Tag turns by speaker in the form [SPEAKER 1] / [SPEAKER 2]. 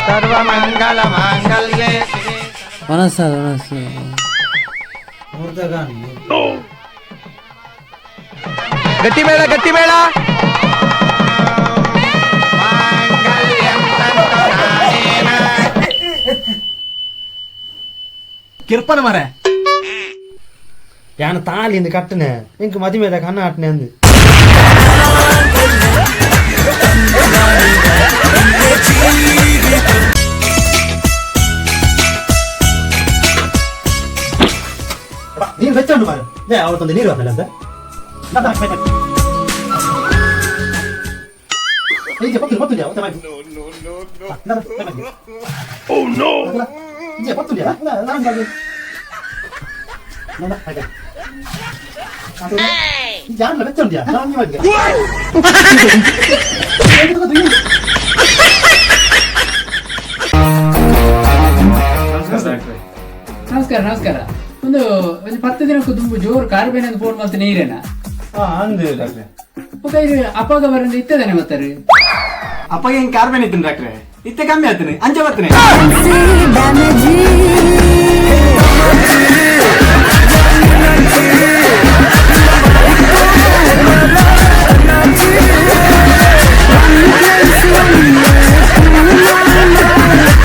[SPEAKER 1] ಸರ್ವಮಂಗಲಮಾಂಗಲ್ಯೇ ಗಟ್ಟಿ ಬೇಡ ಗಟ್ಟಿ ಬೇಡ ಕಿರ್ಪನ ಮರೆ
[SPEAKER 2] ಯಾನ ತಾಲಿಂದ ಕಟ್ಟನೆ ಇಂಕ ಮದುವೆದ ಕಣ್ಣ ಆಟ್ನೆ ಅಂದು ನೀನು ಬೆಚ್ಚಂಡು ಮಾರು ಅವತ್ತೊಂದು ನೀರು ಹಾಕಲ್ಲ ಅಂತ jangan betul dia jangan gimana
[SPEAKER 3] ನಮಸ್ಕಾರ ನಮಸ್ಕಾರ ಒಂದು 10 ದಿನಕ್ಕೂ ತುಂಬ ಜೋರು ಕಾರ್ಬೇನೆ ಅಂತ ಫೋನ್ ಮಾಡ್ತೀನಿ ನೀರೇನಾ
[SPEAKER 2] ಅಂದೆ ಡಾಕ್ಟ್ರೆ
[SPEAKER 3] ಅಪ್ಪಾಗ ಬರಂದ ಇತ್ತದಾನೆ ಮತ್ತಾರೆ
[SPEAKER 2] ಅಪ್ಪಗೆ ಹೆಂಗ್ ಕಾರ್ಬೇನೆ ಇತ್ತು ಡಾಕ್ಟ್ರೆ ಇತ್ತೆ ಕಮ್ಮಿ ಆಯ್ತಾನೆ ಅಂಜ ಬರ್ತಾನೆ